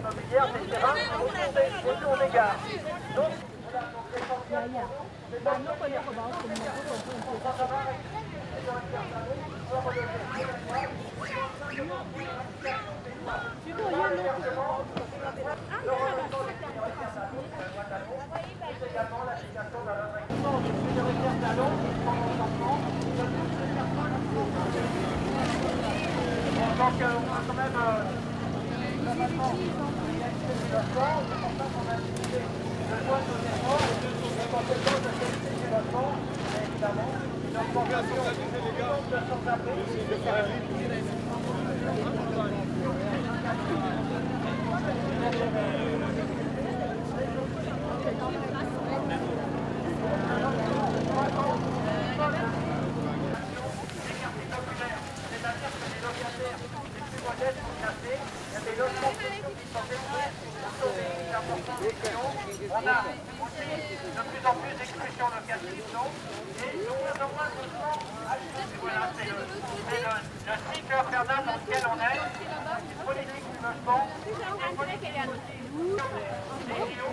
immobilière, des terrains autour des gares. Donc, donc on va quand même normalement réaliser du logement, c'est pour ça qu'on a décidé de joindre nos efforts et de conséquence de qualité du logement, mais évidemment, une augmentation du nombre de sans-abri. On a aussi de plus en plus d'expressions locative et de moins en moins de logements achetés. Voilà, c'est le cycle infernal dans lequel on est. Une politique du logement, une politique aussi des JO.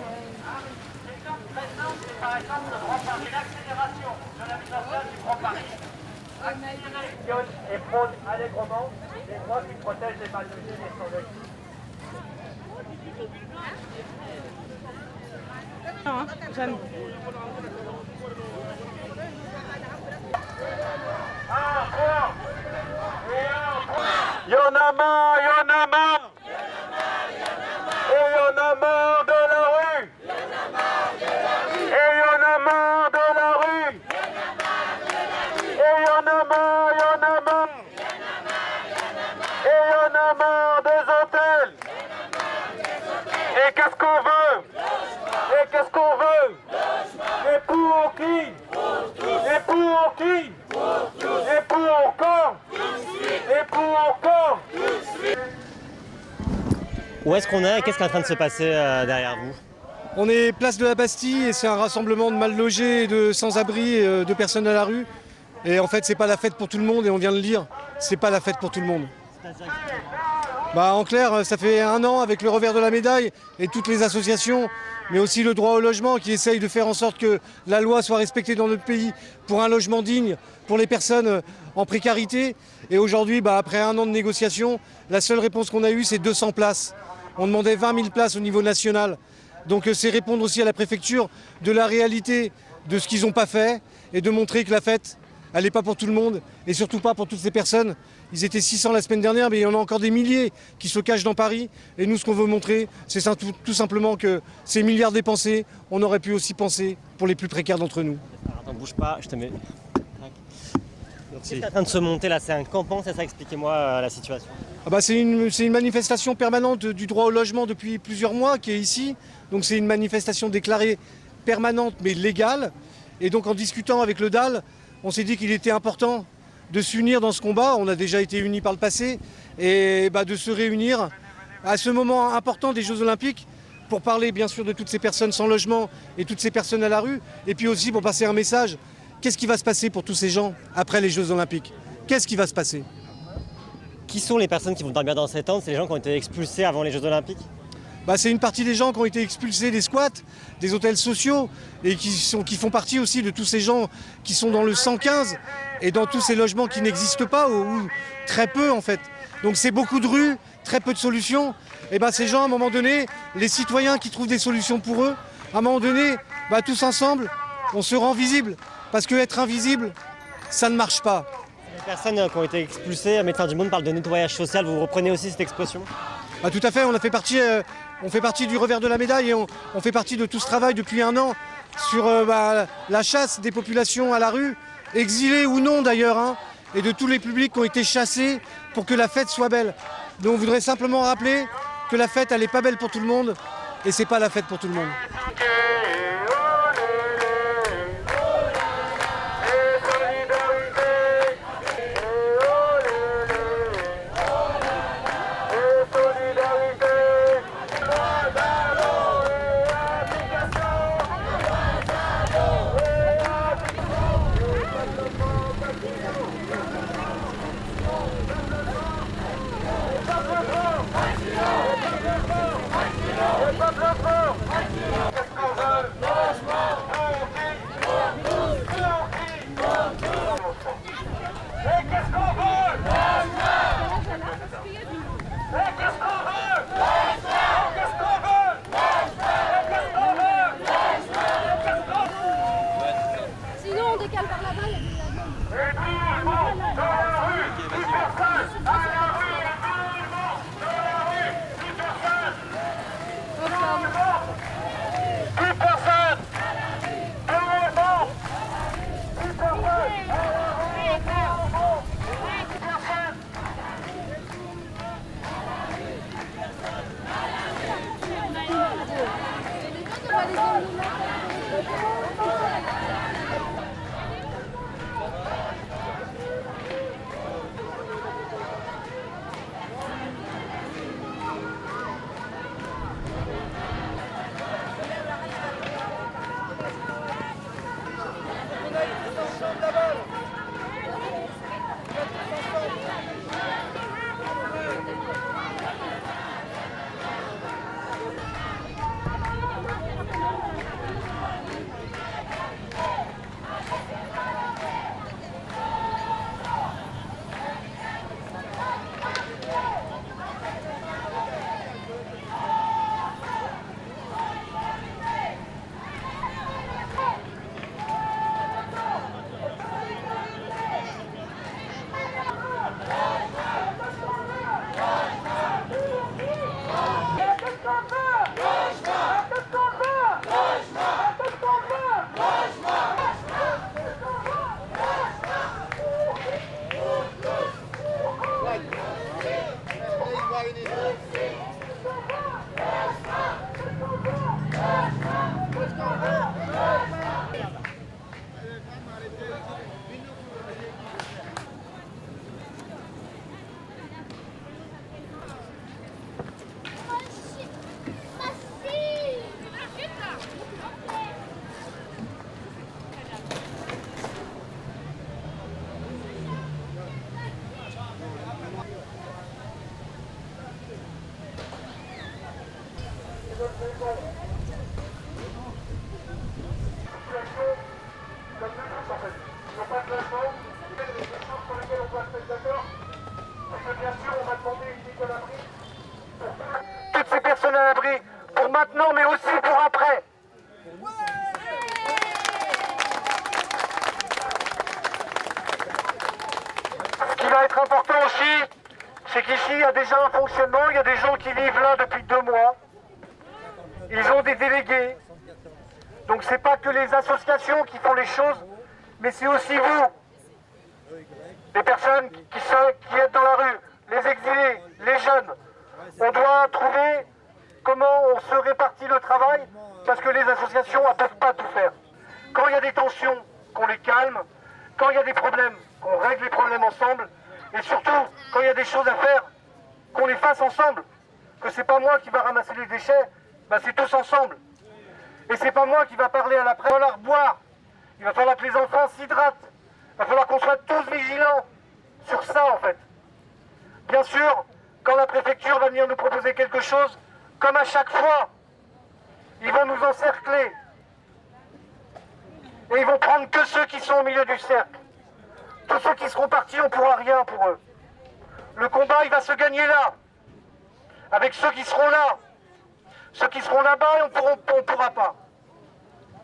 L'exemple très simple, c'est par exemple le Grand Paris, l'accélération de la mise en place du Grand Paris. Accéléré et prône allègrement les droits qui protègent les mal logés et sans logis. Non, jamais. Y en a marre, y en a marre. Et y en a marre de la rue. Et y en a marre de la rue. Et y en a marre, y en a marre. Et y en a marre des hôtels. Et qu'est-ce qu'on veut? Et qu'est-ce qu'on veut? Et pour qui? Et pour qui? Et pour quand? Et pour quand? Où est-ce qu'on est et qu'est-ce qui est en train de se passer derrière vous? On est place de la Bastille et c'est un rassemblement de mal logés, de sans-abri, de personnes à la rue. Et en fait, c'est pas la fête pour tout le monde et on vient de le dire, c'est pas la fête pour tout le monde. En clair, ça fait 1 an avec le revers de la médaille et toutes les associations, mais aussi le droit au logement qui essaye de faire en sorte que la loi soit respectée dans notre pays pour un logement digne pour les personnes en précarité. Et aujourd'hui, après 1 an de négociations, la seule réponse qu'on a eue, c'est 200 places. On demandait 20 000 places au niveau national. Donc c'est répondre aussi à la préfecture de la réalité de ce qu'ils n'ont pas fait et de montrer que la fête, elle n'est pas pour tout le monde et surtout pas pour toutes ces personnes. Ils étaient 600 la semaine dernière, mais il y en a encore des milliers qui se cachent dans Paris. Et nous, ce qu'on veut montrer, c'est tout simplement que ces milliards dépensés, on aurait pu aussi penser pour les plus précaires d'entre nous. Attends, bouge pas, je te mets. C'est en train de se monter là, c'est un campement, c'est ça, expliquez-moi la situation. C'est une manifestation permanente du droit au logement depuis plusieurs mois qui est ici. Donc c'est une manifestation déclarée permanente mais légale. Et donc en discutant avec le DAL, on s'est dit qu'il était important de s'unir dans ce combat. On a déjà été unis par le passé. Et de se réunir à ce moment important des Jeux Olympiques pour parler bien sûr de toutes ces personnes sans logement et toutes ces personnes à la rue. Et puis aussi pour passer un message. Qu'est-ce qui va se passer pour tous ces gens après les Jeux Olympiques? Qu'est-ce qui va se passer? Qui sont les personnes qui vont dormir dans ces tentes? C'est les gens qui ont été expulsés avant les Jeux Olympiques? C'est une partie des gens qui ont été expulsés des squats, des hôtels sociaux et qui font partie aussi de tous ces gens qui sont dans le 115 et dans tous ces logements qui n'existent pas ou très peu en fait. Donc c'est beaucoup de rues, très peu de solutions. Et ces gens à un moment donné, les citoyens qui trouvent des solutions pour eux, à un moment donné, tous ensemble, on se rend visible. Parce qu'être invisible, ça ne marche pas. Les personnes qui ont été expulsées, Médecins du Monde parle de nettoyage social, vous reprenez aussi cette expression? Tout à fait, on fait partie du revers de la médaille et on fait partie de tout ce travail depuis 1 an sur la chasse des populations à la rue, exilées ou non d'ailleurs, et de tous les publics qui ont été chassés pour que la fête soit belle. Donc on voudrait simplement rappeler que la fête, elle n'est pas belle pour tout le monde et c'est pas la fête pour tout le monde. qu'est-ce qu'on veut? Qu'est-ce qu'on veut? Qu'est-ce qu'on veut? Qu'est-ce qu'on veut? Sinon, on décale par là-bas, il y a des avions. Et tout le monde dans la rue, plus personne à la rue, et tout le monde dans la rue, plus personne. Tout le monde, plus personne. Tout le monde, plus personne. À la rue, et tout le monde, plus personne. On va les emmener. Toutes ces personnes à l'abri, pour maintenant, mais aussi pour après. Ce qui va être important aussi, c'est qu'ici, il y a déjà un fonctionnement, il y a des gens qui vivent là depuis 2 mois. Ils ont des délégués. Donc c'est pas que les associations qui font les choses, mais c'est aussi vous. Les personnes qui êtes dans la rue, les exilés, les jeunes. On doit trouver comment on se répartit le travail, parce que les associations ne peuvent pas tout faire. Quand il y a des tensions, qu'on les calme. Quand il y a des problèmes, qu'on règle les problèmes ensemble. Et surtout, quand il y a des choses à faire, qu'on les fasse ensemble. Que c'est pas moi qui va ramasser les déchets, ben c'est tous ensemble. Et c'est pas moi qui va parler à la presse. Il va falloir boire. Il va falloir que les enfants s'hydratent. Il va falloir qu'on soit tous vigilants sur ça en fait. Bien sûr, quand la préfecture va venir nous proposer quelque chose, comme à chaque fois, ils vont nous encercler. Et ils vont prendre que ceux qui sont au milieu du cercle. Tous ceux qui seront partis, on ne pourra rien pour eux. Le combat, il va se gagner là. Avec ceux qui seront là. Ceux qui seront là-bas, on ne pourra pas.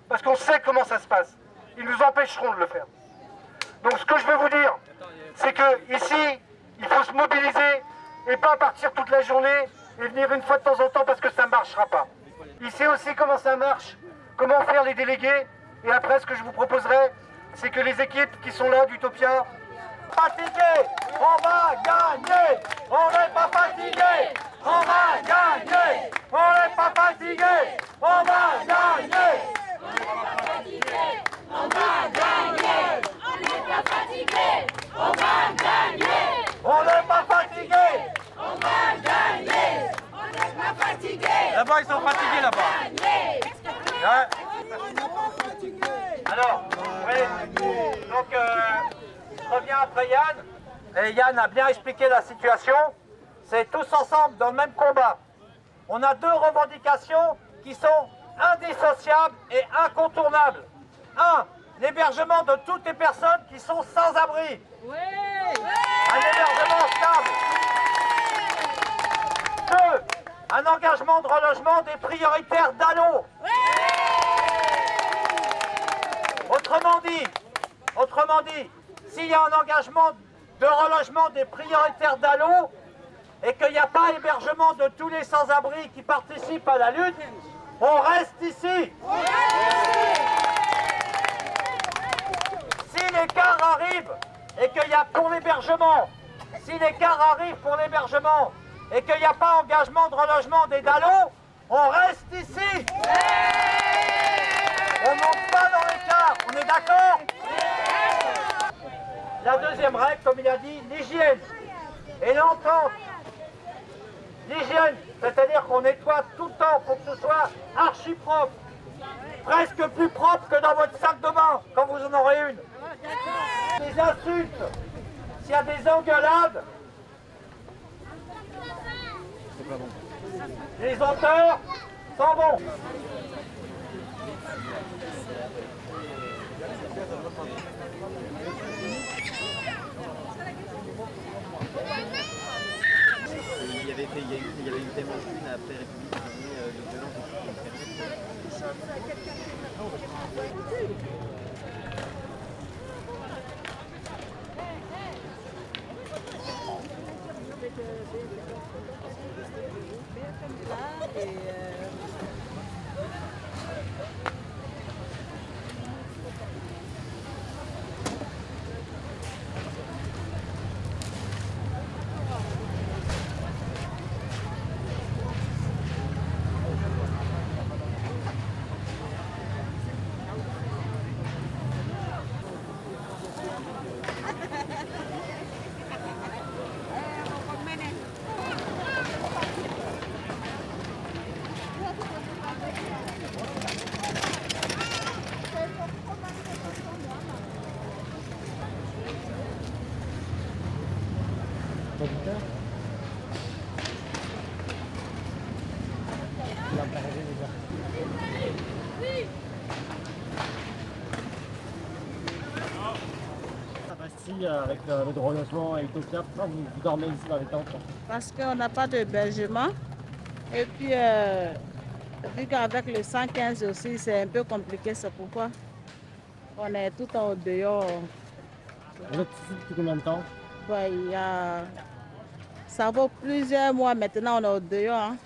Parce qu'on sait comment ça se passe. Ils nous empêcheront de le faire. Donc ce que je veux vous dire, c'est que ici, il faut se mobiliser et pas partir toute la journée et venir une fois de temps en temps parce que ça ne marchera pas. Il sait aussi comment ça marche, comment faire les délégués. Et après, ce que je vous proposerai, c'est que les équipes qui sont là d'Utopia, fatigués, on va gagner. On n'est pas fatigués, on va gagner. On n'est pas fatigués, on va gagner. On n'est pas fatigué, on va gagner. On n'est pas fatigué, on va gagner. On n'est pas fatigués. On va gagner. On n'est pas fatigué. Là-bas, ils sont fatigués là-bas. Gagner. Alors, oui, donc je reviens après Yann. Et Yann a bien expliqué la situation. C'est tous ensemble dans le même combat. On a 2 revendications qui sont indissociables et incontournables. 1. L'hébergement de toutes les personnes qui sont sans abri. Un hébergement stable. un engagement de relogement des prioritaires d'Allo. Autrement dit, s'il y a un engagement de relogement des prioritaires d'Allo et qu'il n'y a pas hébergement de tous les sans-abri qui participent à la lutte, on reste ici. Si l'écart arrive et qu'il y a pour l'hébergement, et qu'il n'y a pas engagement de relogement des DALO, on reste ici. On ne monte pas dans l'écart, on est d'accord? La deuxième règle, comme il a dit, l'hygiène et l'entente. L'hygiène, c'est-à-dire qu'on nettoie tout le temps pour que ce soit archi propre. Presque plus propre que dans votre sac de bain, quand vous en aurez une. Des insultes, s'il y a des engueulades, les auteurs s'en vont. Il y avait tellement une après République de violence. Avec le relogement et Utopia, pourquoi vous dormez ici dans les tentes? Parce qu'on n'a pas d'hébergement. Et puis, vu qu'avec le 115 aussi, c'est un peu compliqué, c'est pourquoi on est tout en dehors. Vous êtes ici depuis combien de temps? Ouais, ça vaut plusieurs mois maintenant, on est au dehors. Hein.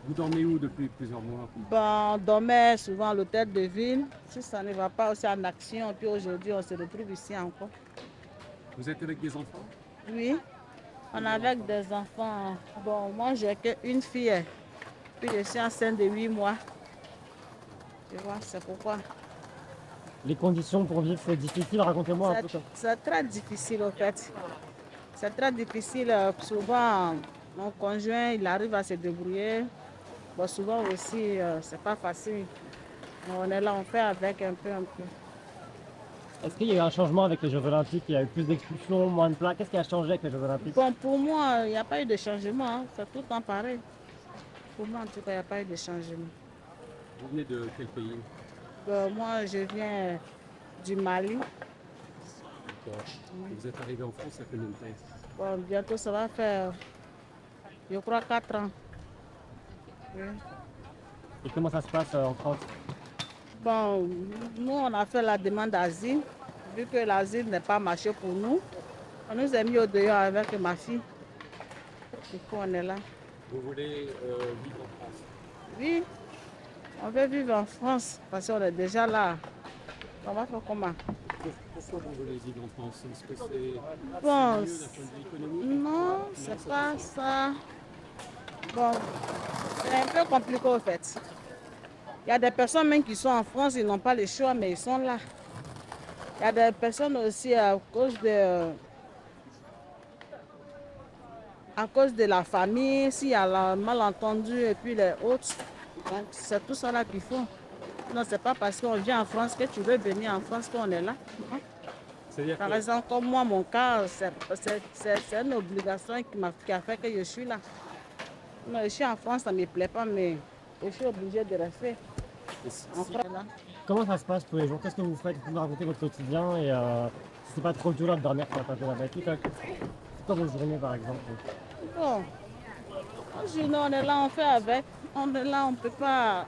Vous dormez où depuis plusieurs mois? On dormait souvent à l'hôtel de ville. Si ça ne va pas aussi en action, puis aujourd'hui, on se retrouve ici encore. Vous êtes avec des enfants? Oui, on est avec des enfants. Bon, moi, j'ai qu'une fille. Puis je suis enceinte de 8 mois. Tu vois, c'est pourquoi. Les conditions pour vivre, c'est difficile, racontez-moi un peu. C'est très difficile en fait. C'est très difficile. Souvent, mon conjoint, il arrive à se débrouiller. Bon, souvent aussi, c'est pas facile. On est là, on fait avec un peu. Est-ce qu'il y a eu un changement avec les Jeux Olympiques? Il y a eu plus d'expulsions, moins de places. Qu'est-ce qui a changé avec les Jeux Olympiques? Bon, pour moi, il n'y a pas eu de changement. Hein. C'est tout le temps pareil. Pour moi, en tout cas, il n'y a pas eu de changement. Vous venez de quel pays? Moi, je viens du Mali. Vous êtes arrivé en France il y a combien de temps? Bon, bientôt, ça va faire, je crois, 4 ans. Oui. Et comment ça se passe en France? Bon, nous, on a fait la demande d'asile. Vu que l'asile n'est pas marché pour nous, on nous a mis au dehors avec ma fille. Du coup, on est là. Vous voulez vivre en France? Oui, on veut vivre en France parce qu'on est déjà là. On va faire comment? Pourquoi vous voulez vivre en France? Est-ce que c'est Bon, mieux d'un point de vue économique? non, c'est pas ça. Bon, c'est un peu compliqué en fait. Il y a des personnes même qui sont en France, ils n'ont pas le choix, mais ils sont là. Il y a des personnes aussi à cause de la famille, s'il y a le malentendu et puis les autres. Donc c'est tout ça là qu'il faut. Non, c'est pas parce qu'on vient en France que tu veux venir en France qu'on est là. C'est-à-dire Par que exemple, comme moi, mon cas, c'est une obligation qui a fait que je suis là. Non, je suis en France, ça ne me plaît pas, mais je suis obligée de rester en France. Là. Comment ça se passe tous les jours? Qu'est-ce que vous faites? Vous nous racontez votre quotidien et si c'est pas trop dur là de dormir sur la table de la bâtisse, c'est quoi vos journées par exemple? Bon, Sinon, on est là, on fait avec. On est là, on ne peut pas.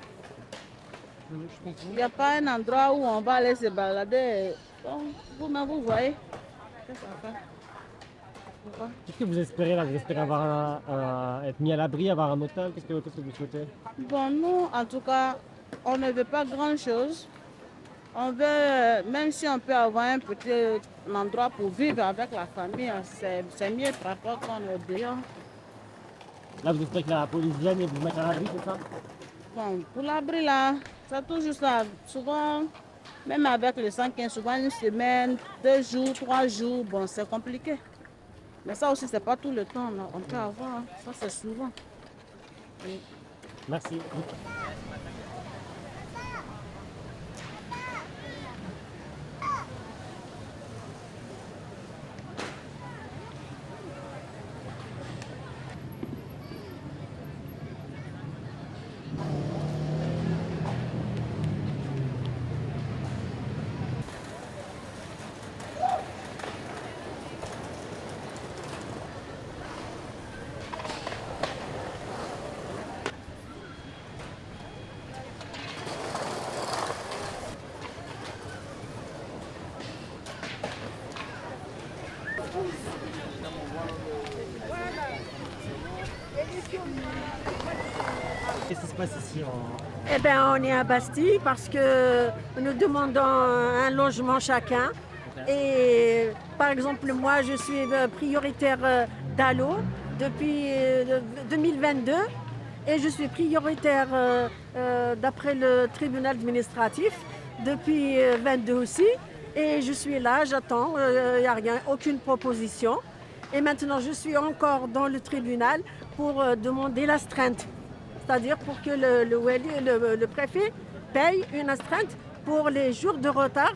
Il n'y a pas un endroit où on va aller se balader. Donc, vous-même, vous voyez. Qu'est-ce que ça fait? Pourquoi? Qu'est-ce que vous espérez là? Vous espérez avoir être mis à l'abri, avoir un hôtel? Qu'est-ce que vous souhaitez? Bon, nous, en tout cas, on ne veut pas grand-chose. On veut, même si on peut avoir un petit endroit pour vivre avec la famille, c'est mieux par rapport qu'on est dehors. Là, vous espérez que la police vienne et vous mette à l'abri, c'est ça? Bon, pour l'abri là, c'est toujours ça. Souvent, même avec le 115, souvent une semaine, 2 jours, 3 jours, bon, c'est compliqué. Mais ça aussi, c'est pas tout le temps, là. On peut avoir, hein. Ça c'est souvent. Oui. Merci. Qu'est-ce qui se passe ici Eh bien, on est à Bastille parce que nous demandons un logement chacun. Et par exemple, moi, je suis prioritaire d'ALO depuis 2022 et je suis prioritaire d'après le tribunal administratif depuis 22 aussi. Et je suis là, j'attends, il n'y a rien, aucune proposition. Et maintenant, je suis encore dans le tribunal pour demander l'astreinte. C'est-à-dire pour que le préfet paye une astreinte pour les jours de retard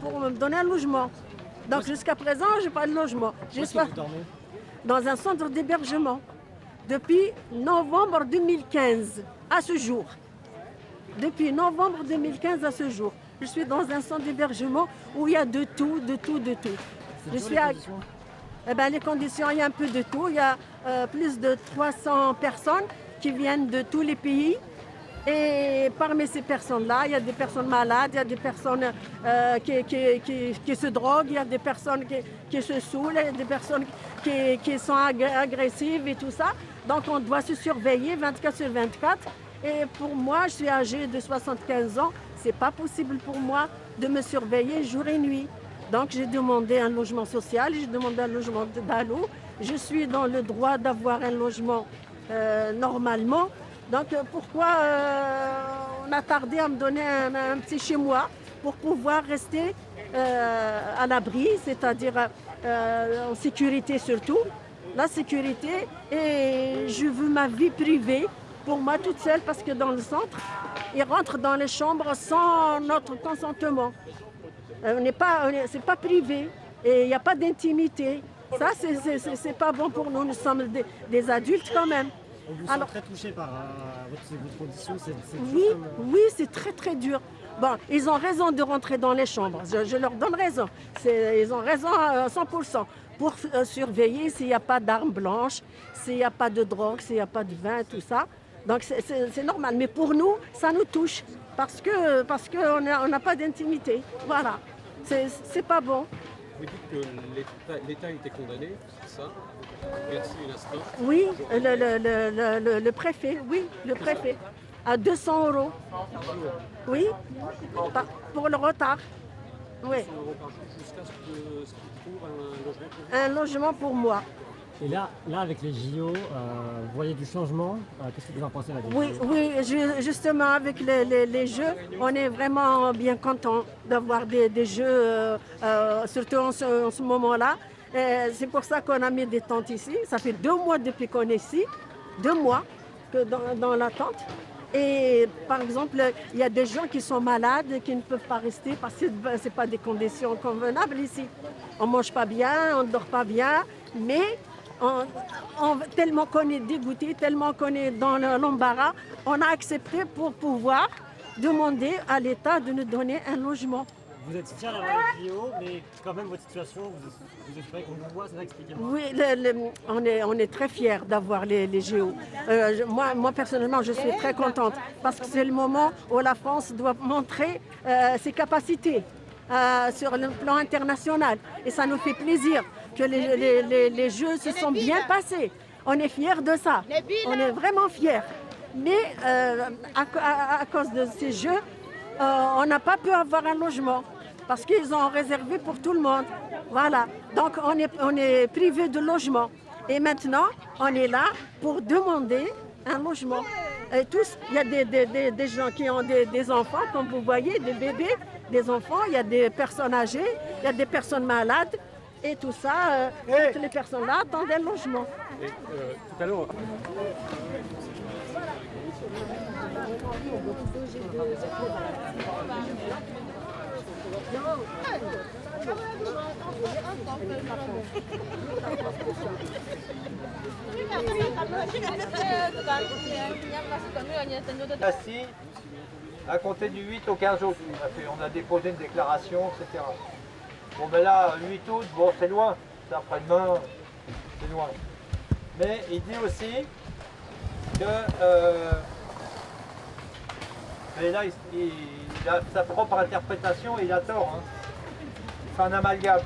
pour me donner un logement. Donc jusqu'à présent, je n'ai pas de logement. Où est-ce que vous dormez? Dans un centre d'hébergement depuis novembre 2015 à ce jour. Depuis novembre 2015 à ce jour. Je suis dans un centre d'hébergement où il y a de tout, de tout, de tout. Je suis à... Eh ben, les conditions, il y a un peu de tout. Il y a plus de 300 personnes qui viennent de tous les pays. Et parmi ces personnes-là, il y a des personnes malades, il y a des personnes qui se droguent, il y a des personnes qui se saoulent, il y a des personnes qui sont agressives et tout ça. Donc on doit se surveiller 24 sur 24. Et pour moi, je suis âgée de 75 ans. Ce n'est pas possible pour moi de me surveiller jour et nuit. Donc j'ai demandé un logement social, j'ai demandé un logement d'ALO. Je suis dans le droit d'avoir un logement normalement. Donc pourquoi on a tardé à me donner un petit chez moi pour pouvoir rester à l'abri, c'est-à-dire en sécurité surtout. La sécurité, et je veux ma vie privée pour moi toute seule parce que dans le centre, ils rentrent dans les chambres sans notre consentement. C'est pas privé et il n'y a pas d'intimité. Ça, c'est pas bon pour nous. Nous sommes des adultes quand même. On vous sent très touché par votre condition, c'est Oui, dur comme... oui, c'est très très dur. Bon, ils ont raison de rentrer dans les chambres. Je leur donne raison. Ils ont raison à 100%. Pour surveiller s'il n'y a pas d'armes blanches, s'il n'y a pas de drogue, s'il n'y a pas de vin, tout ça. Donc c'est normal. Mais pour nous, ça nous touche parce qu'on n'a pas d'intimité. Voilà. C'est pas bon. Vous dites que l'État était condamné, c'est ça? Merci une astreinte. Oui, le préfet, oui, le préfet. À 200 €. Oui, pour le retard. Oui. 100 € par jour jusqu'à ce qu'il trouve un logement pour vous. Un logement pour moi. Et là, avec les JO, vous voyez du changement. Qu'est-ce que vous en pensez là? Oui, justement, avec les jeux, on est vraiment bien content d'avoir des jeux, surtout en ce moment-là. C'est pour ça qu'on a mis des tentes ici. Ça fait 2 mois depuis qu'on est ici, 2 mois que dans la tente. Et par exemple, il y a des gens qui sont malades et qui ne peuvent pas rester parce que ce n'est pas des conditions convenables ici. On ne mange pas bien, on ne dort pas bien, mais tellement qu'on est dégoûté, tellement qu'on est dans l'embarras, on a accepté pour pouvoir demander à l'État de nous donner un logement. Vous êtes fiers d'avoir les JO, mais quand même votre situation, vous espérez qu'on vous voit, c'est ça, expliquez-moi. Oui, on est très fiers d'avoir les JO. Moi, personnellement, je suis très contente parce que c'est le moment où la France doit montrer ses capacités sur le plan international. Et ça nous fait plaisir que les Jeux se sont bien passés. On est fiers de ça. On est vraiment fiers. Mais à cause de ces Jeux, on n'a pas pu avoir un logement parce qu'ils ont réservé pour tout le monde. Voilà. Donc on est privé de logement. Et maintenant, on est là pour demander un logement. Et tous, il y a des gens qui ont des enfants, comme vous voyez, des bébés, des enfants, il y a des personnes âgées, il y a des personnes malades. Et tout ça, toutes les personnes-là attendent un logement. Et tout à l'heure, Assis à compter du 8 au 15 août. On a déposé une déclaration, etc. Bon ben là, 8 août, bon c'est loin, c'est après-demain, c'est loin. Mais il dit aussi que mais là il a sa propre interprétation et il a tort. Hein. Il fait un amalgame.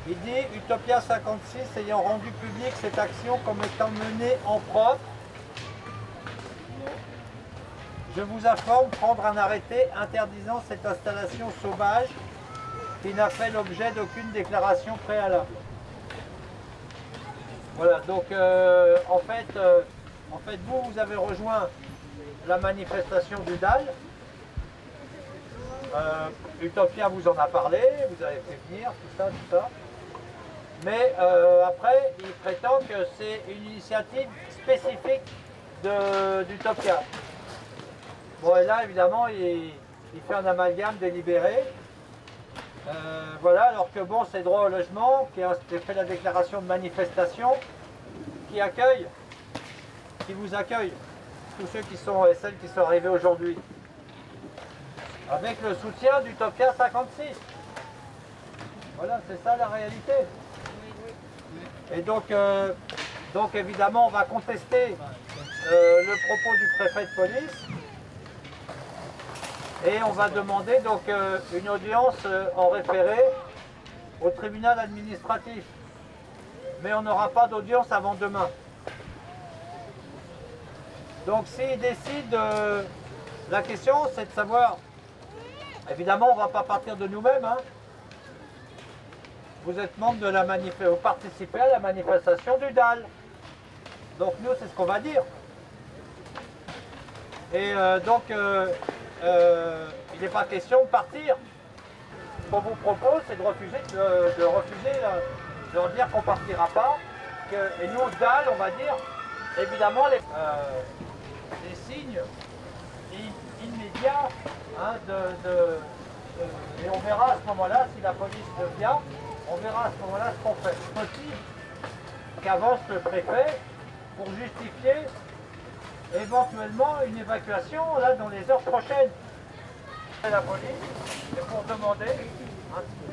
Il dit Utopia 56 ayant rendu publique cette action comme étant menée en propre. Je vous informe prendre un arrêté interdisant cette installation sauvage qui n'a fait l'objet d'aucune déclaration préalable. Voilà, donc en fait vous avez rejoint la manifestation du DAL. Utopia vous en a parlé, vous avez fait venir, tout ça. Mais après, il prétend que c'est une initiative spécifique d'Utopia. Bon, et là, évidemment, il fait un amalgame délibéré. Voilà, alors que bon, c'est droit au logement, qui a fait la déclaration de manifestation, qui vous accueille, tous ceux qui sont et celles qui sont arrivés aujourd'hui, avec le soutien d'Utopia 56. Voilà, c'est ça la réalité. Et donc évidemment, on va contester le propos du préfet de police. Et on va demander donc une audience en référé au tribunal administratif. Mais on n'aura pas d'audience avant demain. Donc s'il décide, la question c'est de savoir, évidemment on ne va pas partir de nous-mêmes. Hein. Vous êtes membre de la manifestation, vous participez à la manifestation du DAL. Donc nous c'est ce qu'on va dire. Et il n'est pas question de partir. Ce qu'on vous propose, c'est de refuser, de leur dire qu'on ne partira pas. Et nous, DAL, on va dire, évidemment, les signes immédiats, hein, et on verra à ce moment-là, si la police vient, on verra à ce moment-là ce qu'on fait. C'est possible qu'avance le préfet pour justifier éventuellement une évacuation là, dans les heures prochaines. La police est pour demander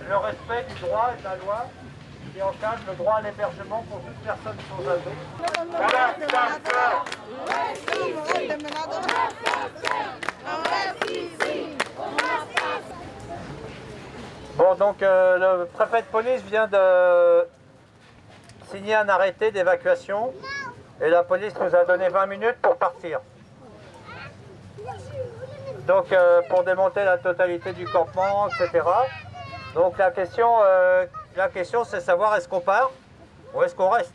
le respect du droit et de la loi qui encadre le droit à l'hébergement pour toute personne sans abri. Bon, donc le préfet de police vient de signer un arrêté d'évacuation et la police nous a donné 20 minutes pour partir. Donc pour démonter la totalité du campement, etc. Donc la question c'est de savoir est-ce qu'on part ou est-ce qu'on reste.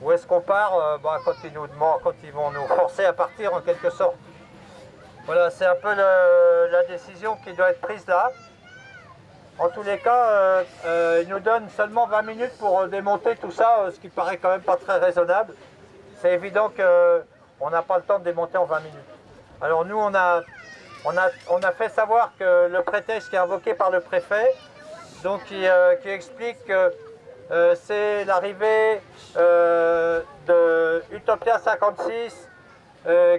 Ou est-ce qu'on part quand ils vont nous forcer à partir en quelque sorte. Voilà, c'est un peu la décision qui doit être prise là. En tous les cas, ils nous donnent seulement 20 minutes pour démonter tout ça, ce qui paraît quand même pas très raisonnable. C'est évident qu'on n'a pas le temps de démonter en 20 minutes. Alors nous, on a fait savoir que le prétexte qui est invoqué par le préfet, donc qui explique que c'est l'arrivée de Utopia 56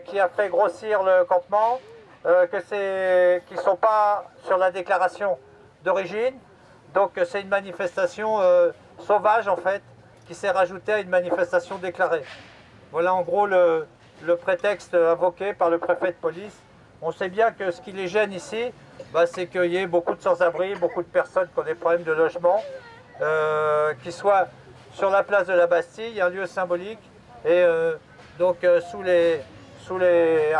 qui a fait grossir le campement, qu'ils ne sont pas sur la déclaration. d'origine. Donc c'est une manifestation sauvage en fait, qui s'est rajoutée à une manifestation déclarée. Voilà en gros le prétexte invoqué par le préfet de police. On sait bien que ce qui les gêne ici, c'est qu'il y ait beaucoup de sans-abri, beaucoup de personnes qui ont des problèmes de logement, qui soient sur la place de la Bastille, un lieu symbolique, et à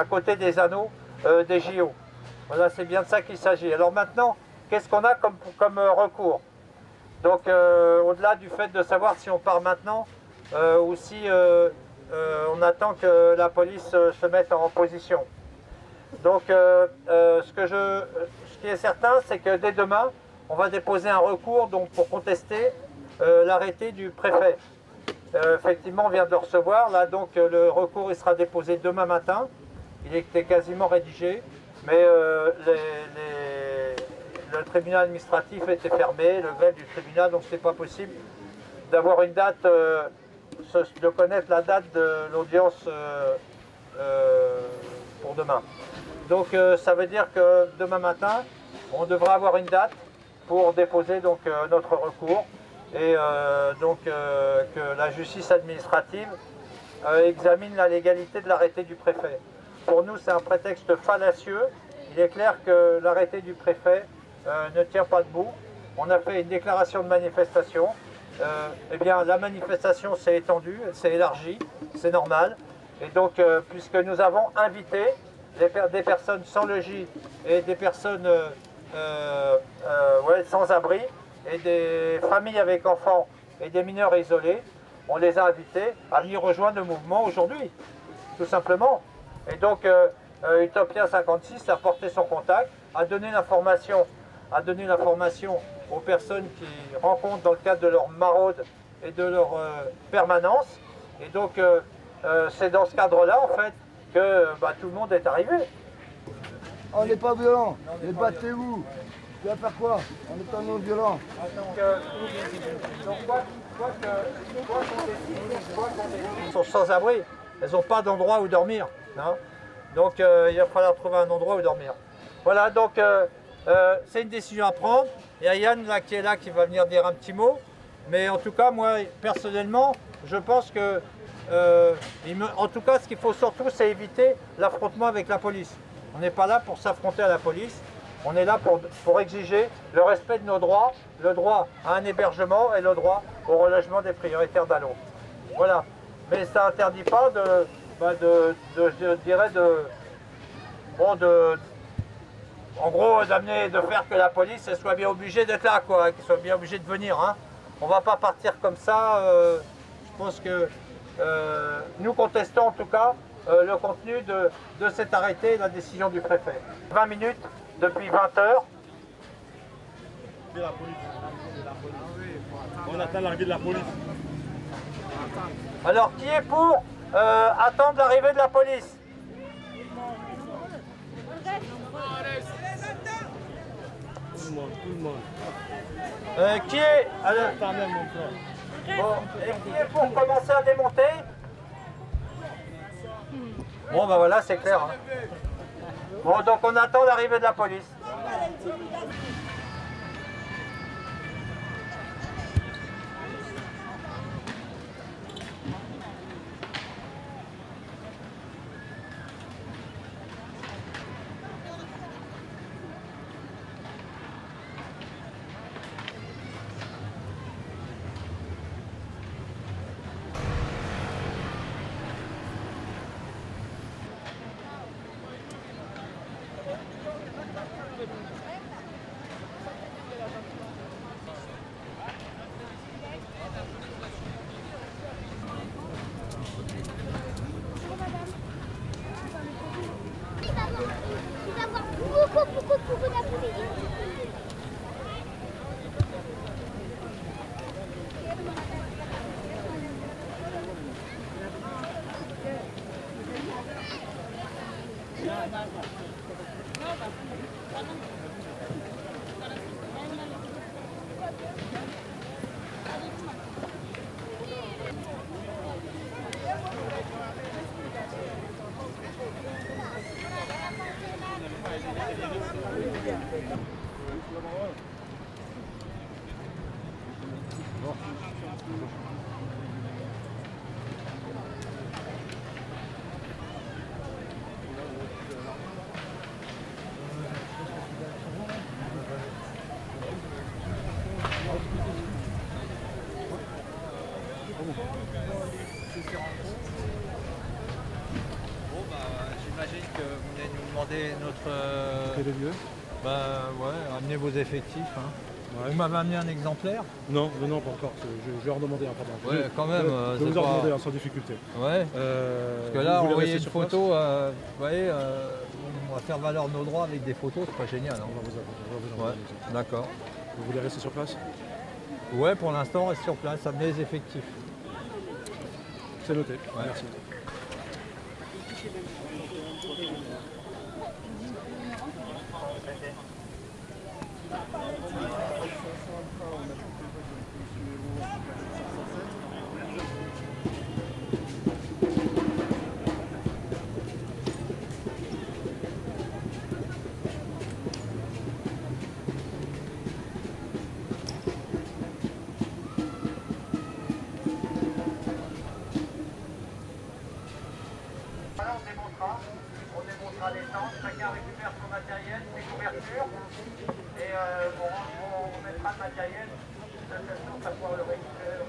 côté des anneaux des JO. Voilà, c'est bien de ça qu'il s'agit. Alors maintenant, qu'est-ce qu'on a comme recours? Donc au-delà du fait de savoir si on part maintenant ou si on attend que la police se mette en position. Donc ce qui est certain, c'est que dès demain, on va déposer un recours donc, pour contester l'arrêté du préfet. Effectivement, on vient de le recevoir. Là, donc, le recours il sera déposé demain matin. Il était quasiment rédigé, mais le tribunal administratif était fermé, le greffe du tribunal, donc ce n'est pas possible d'avoir une date, de connaître la date de l'audience pour demain. Donc, ça veut dire que demain matin, on devra avoir une date pour déposer donc, notre recours. Et que la justice administrative examine la légalité de l'arrêté du préfet. Pour nous, c'est un prétexte fallacieux. Il est clair que l'arrêté du préfet ne tient pas debout. On a fait une déclaration de manifestation. Eh bien, la manifestation s'est étendue, elle s'est élargie, c'est normal. Et donc, puisque nous avons invité des personnes sans logis et des personnes sans abri, et des familles avec enfants et des mineurs isolés, on les a invités à venir rejoindre le mouvement aujourd'hui, tout simplement. Et donc, Utopia 56 a porté son contact, a donné l'information aux personnes qui rencontrent dans le cadre de leur maraude et de leur permanence. Et donc, c'est dans ce cadre-là, en fait, que tout le monde est arrivé. On n'est pas violent, mais battez-vous. Tu vas faire quoi en étant non violent? Elles sont sans abri, elles n'ont pas d'endroit où dormir. Hein. Donc il va falloir trouver un endroit où dormir. Voilà, donc c'est une décision à prendre. Il y a Yann là, qui est là qui va venir dire un petit mot. Mais en tout cas, moi personnellement, je pense que en tout cas, ce qu'il faut surtout, c'est éviter l'affrontement avec la police. On n'est pas là pour s'affronter à la police. On est là pour exiger le respect de nos droits, le droit à un hébergement et le droit au relogement des prioritaires d'Allo. Voilà. Mais ça n'interdit pas en gros, de faire que la police soit bien obligée d'être là, quoi, qu'elle soit bien obligée de venir. Hein. On ne va pas partir comme ça. Je pense que nous contestons en tout cas le contenu de cet arrêté et la décision du préfet. 20 minutes. Depuis 20 heures. On attend l'arrivée de la police. Alors, qui est pour attendre l'arrivée de la police? Tout le monde. Qui est... et qui est pour commencer à démonter? Bon, voilà, c'est clair. Hein. Bon, donc on attend l'arrivée de la police. beaucoup d'appréciation. J'imagine que vous venez nous demander notre... Quel lieu? amenez vos effectifs. Hein. Vous m'avez amené un exemplaire? Non, pas encore. Je vais en demander un, pardon. Ouais, quand même. Je vais vous en demander un sans difficulté. Ouais. Parce que là, envoyer une photo, vous voyez, on va faire valoir nos droits avec des photos, c'est pas génial. Hein. On va vous en Ouais, d'accord. Vous voulez rester sur place? Ouais, pour l'instant, on reste sur place, amenez les effectifs. C'est noté. Ouais. Merci. On démontera les temps, chacun récupère son matériel, ses couvertures, et on mettra le matériel de telle sorte à pouvoir le récupérer.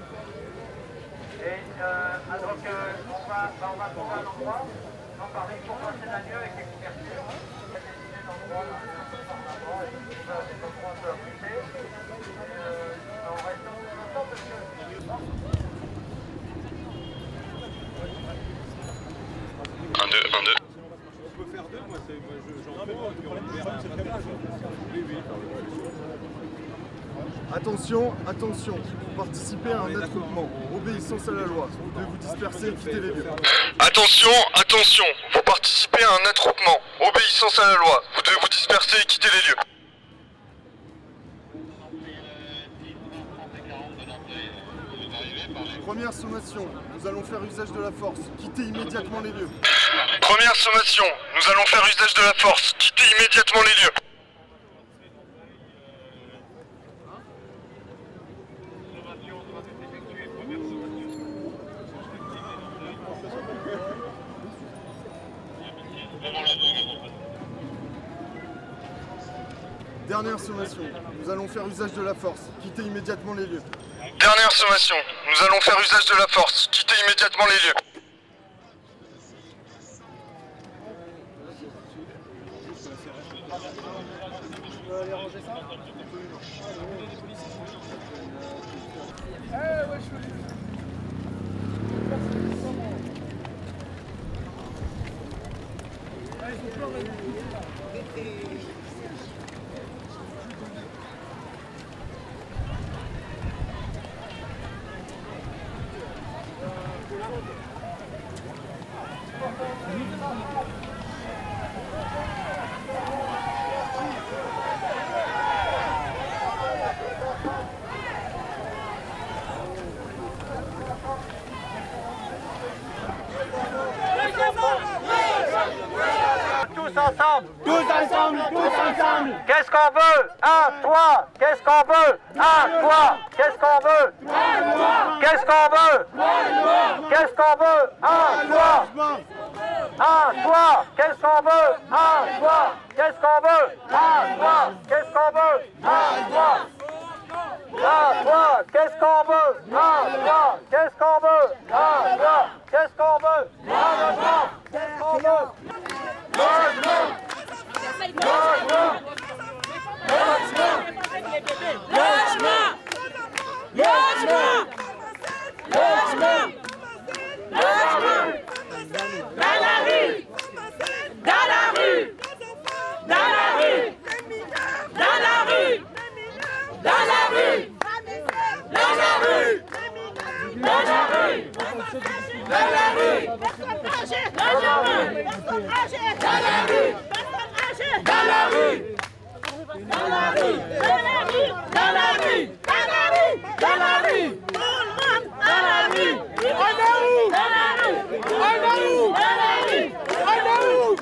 Et donc on va trouver un endroit, on va récompenser la lieu avec les couvertures. On va décider l'endroit là, et puis ça, c'est l'endroit un peu abrité. En restant plus longtemps parce que... Attention, attention, vous participez à un attroupement. Obéissance à la loi. Vous devez vous disperser et quitter les lieux. Attention, attention, vous participez à un attroupement. Obéissance à la loi. Vous devez vous disperser et quitter les lieux. Première sommation, nous allons faire usage de la force. Quittez immédiatement les lieux. Première sommation, nous allons faire usage de la force. Quittez immédiatement les lieux. Dernière sommation, nous allons faire usage de la force. Quittez immédiatement les lieux. Dernière sommation, nous allons faire usage de la force. Quittez immédiatement les lieux. Tous ensemble! Qu'est-ce qu'on veut? Un toit! Qu'est-ce qu'on veut? Un toit! Qu'est-ce qu'on veut? Qu'est-ce qu'on veut? Qu'est-ce qu'on veut? Un toit! Un toit! Qu'est-ce qu'on veut? Un toit! Qu'est-ce qu'on veut? Un toit! Qu'est-ce qu'on veut? Un toit! Un toit! Qu'est-ce qu'on veut? Un toit! Qu'est-ce qu'on veut? Un toit! Qu'est-ce qu'on veut? Un toit! Qu'est-ce qu'on veut? Logement! Logement! Logement! Logement! Logement! Logement! Logement! Dans la rue! Dans la rue! Dans la rue! Dans la rue! Dans la rue! Dans la rue! Dans la rue! Dans la rue! Personne âgée! Dans la rue! Personne âgée! Dans la rue! Personne âgée! Dans la rue! Dans la rue! Dans la rue! Dans la rue! Dans la rue! Dans la rue! Tout le monde dans la rue! On est où? Dans la rue! On est où? Dans la rue! On est où?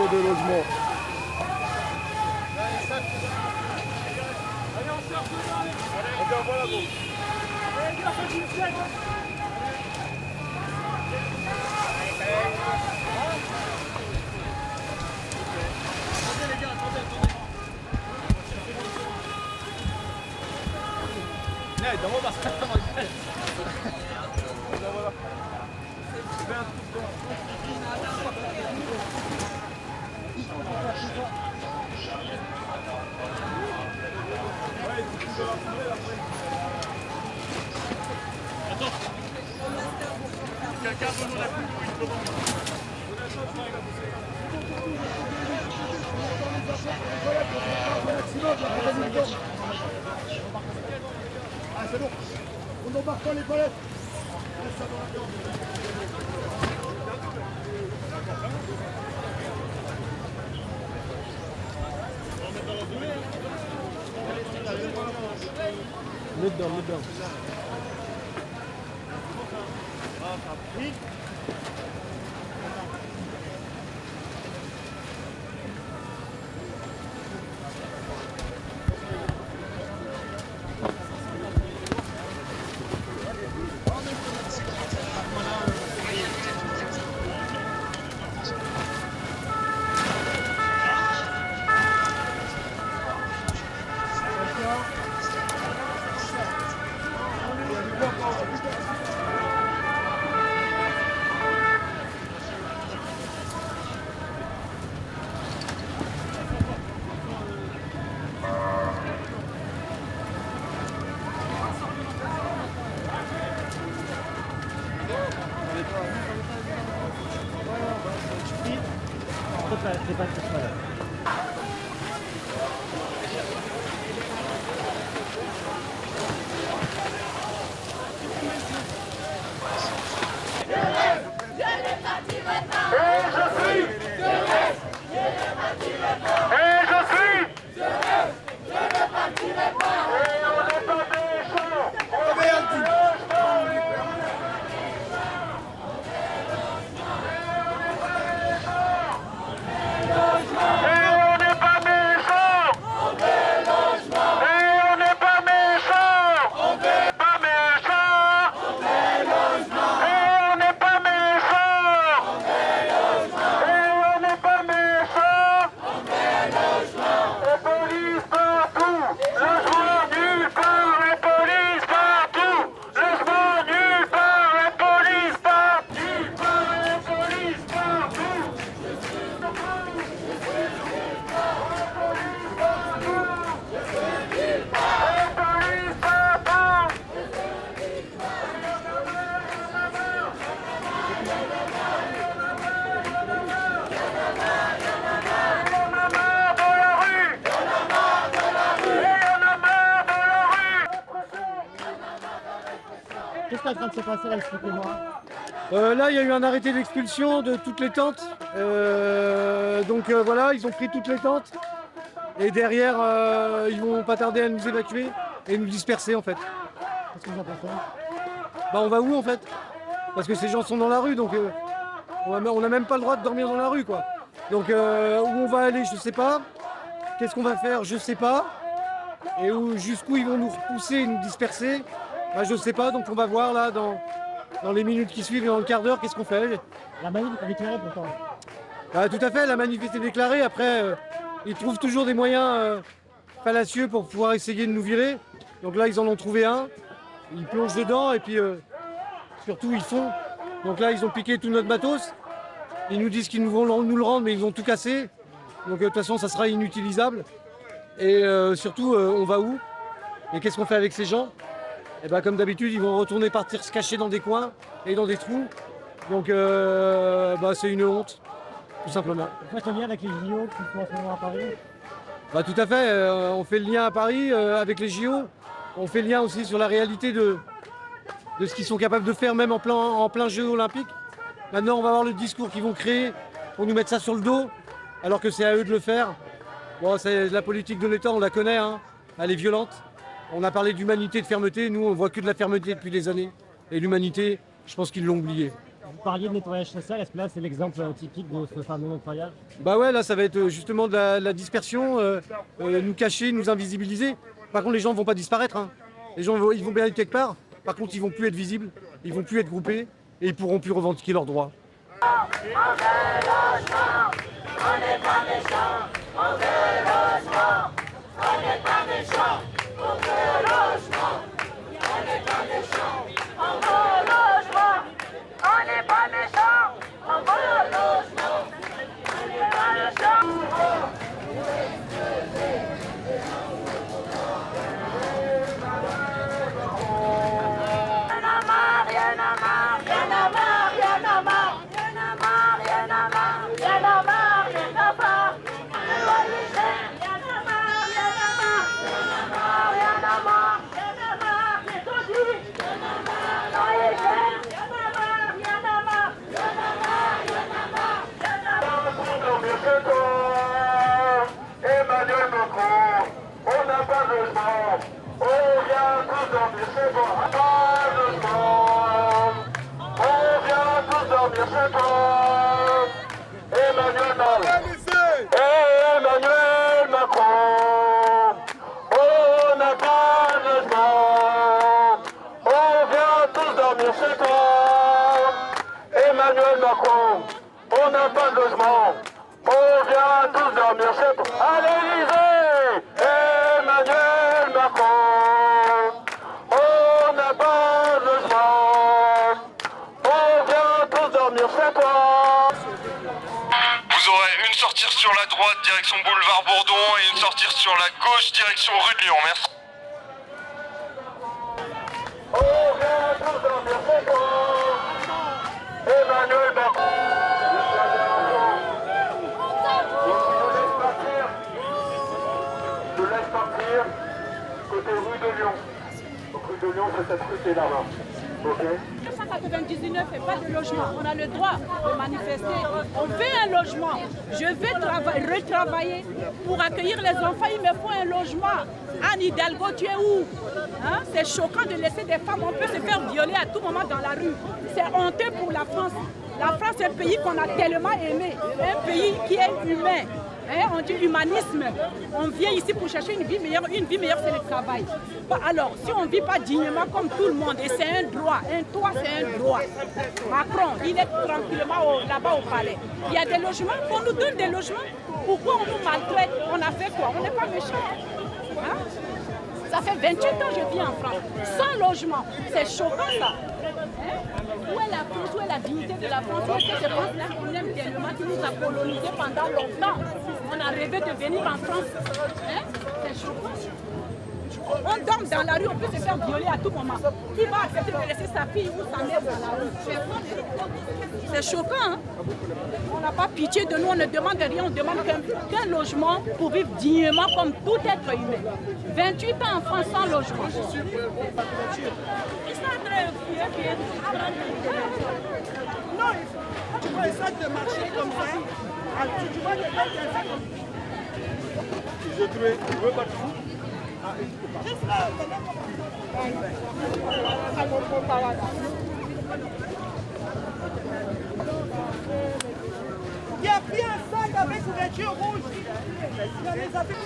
De logement. Ah, c'est bon. On n'embarque pas les toilettes. Mets dedans, mets dedans. Qu'est-ce qui est en train de se passer là? Expliquez-moi. Là, il y a eu un arrêté d'expulsion de toutes les tentes. Donc voilà, ils ont pris toutes les tentes. Et derrière, ils vont pas tarder à nous évacuer et nous disperser en fait. Qu'est-ce que vous en pensez? Bah on va où en fait? Parce que ces gens sont dans la rue, donc on n'a même pas le droit de dormir dans la rue quoi. Donc où on va aller, je sais pas. Qu'est-ce qu'on va faire, je sais pas. Et jusqu'où ils vont nous repousser et nous disperser, bah, je sais pas. Donc on va voir là dans les minutes qui suivent et dans le quart d'heure, qu'est-ce qu'on fait. La manif est déclarée pourtant. Bah, tout à fait, la manif est déclarée. Après, ils trouvent toujours des moyens fallacieux pour pouvoir essayer de nous virer. Donc là, ils en ont trouvé un. Ils plongent dedans et puis surtout, ils font. Donc là, ils ont piqué tout notre matos. Ils nous disent qu'ils vont nous le rendre, mais ils ont tout cassé. Donc de toute façon, ça sera inutilisable. Et surtout, on va où? Et qu'est-ce qu'on fait avec ces gens? Et bah, comme d'habitude, ils vont retourner partir se cacher dans des coins et dans des trous. Donc bah, c'est une honte, tout simplement. Vous faites le lien avec les JO qui sont en ce moment à Paris? Bah, tout à fait, on fait le lien à Paris avec les JO. On fait le lien aussi sur la réalité de ce qu'ils sont capables de faire même en plein jeu olympique. Maintenant, on va voir le discours qu'ils vont créer pour nous mettre ça sur le dos, alors que c'est à eux de le faire. Bon, c'est la politique de l'État, on la connaît, hein. Elle est violente. On a parlé d'humanité, de fermeté. Nous, on voit que de la fermeté depuis des années. Et l'humanité, je pense qu'ils l'ont oublié. Vous parliez de nettoyage social, est-ce que là c'est l'exemple typique de ce fameux nettoyage? Bah ouais, là ça va être justement de la dispersion, nous cacher, nous invisibiliser. Par contre, les gens ne vont pas disparaître, hein. Les gens ils vont bien être quelque part. Par contre, ils vont plus être visibles, ils vont plus être groupés et ils pourront plus revendiquer leurs droits. Emmanuel Macron, on n'a pas de logement, on vient tous dormir chez toi, pas de logement, on vient tous dormir chez toi, Emmanuel Macron, on n'a pas de logement, on vient tous dormir chez toi, Emmanuel Macron, on n'a pas de logement. On vient tous dormir chez toi. À l'Élysée, Emmanuel Macron. On n'a pas de logement. On vient tous dormir chez toi. Vous aurez une sortie sur la droite, direction boulevard Bourdon, et une sortie sur la gauche, direction rue de Lyon. Merci. On vient tous dormir chez toi. Emmanuel Macron. Je laisse partir côté rue de Lyon. Donc rue de Lyon, c'est cette rue qui est là-bas. Ok. 1999 et pas de logement. On a le droit de manifester. On veut un logement. Je vais retravailler pour accueillir les enfants. Il me faut un logement. Anne Hidalgo, tu es où? Hein? C'est choquant de laisser des femmes. On peut se faire violer à tout moment dans la rue. C'est honteux pour la France. La France est un pays qu'on a tellement aimé. Un pays qui est humain. Hein, on dit humanisme. On vient ici pour chercher une vie meilleure. Une vie meilleure, c'est le travail. Alors, si on ne vit pas dignement comme tout le monde, et c'est un droit, un toit, c'est un droit. Macron, il est tranquillement là-bas au palais. Il y a des logements, on nous donne des logements. Pourquoi on nous maltraite? On a fait quoi? On n'est pas méchants. Hein? Ça fait 28 ans que je vis en France, sans logement. C'est choquant ça. Hein? Où est la France? Où est la dignité de la France? Où est cette France-là qu'on aime tellement, qui nous a colonisés pendant longtemps? On a rêvé de venir en France. Hein? C'est choquant. On dort dans la rue, on peut se faire violer à tout moment. Qui va accepter de laisser sa fille ou sa mère dans la rue? C'est choquant, hein? On n'a pas pitié de nous, on ne demande rien, on demande qu'un logement pour vivre dignement comme tout être humain. 28 ans en France sans logement. Non, tu vois ça de marcher comme ça. Tu vois les gens qui comme je veux pas te foutre. Il y a pris un sac avec couverture rouge. Il y a les affaires.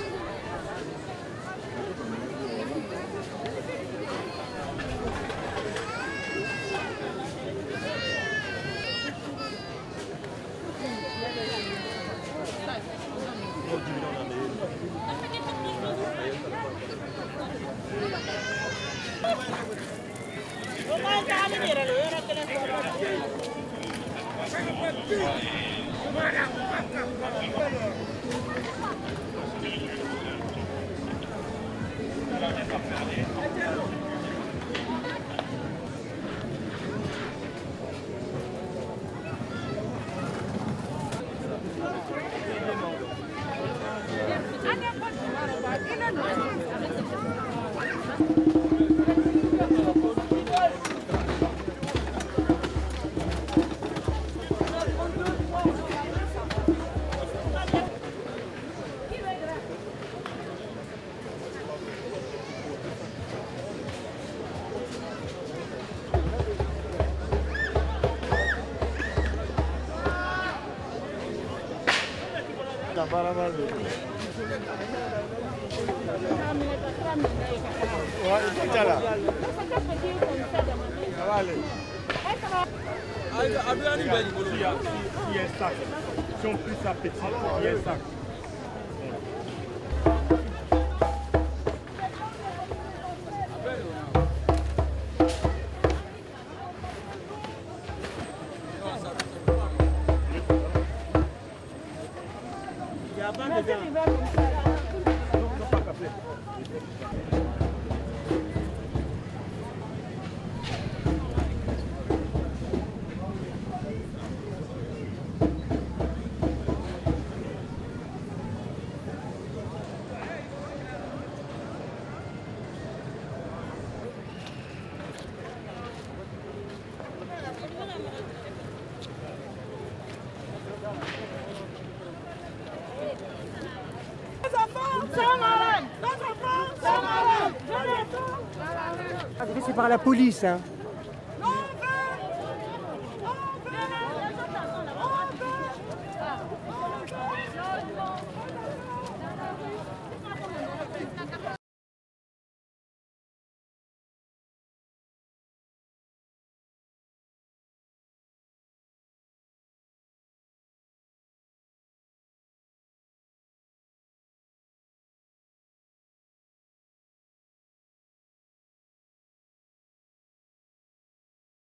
Si on plus appétit, il y a un sac. C'est par la police, hein.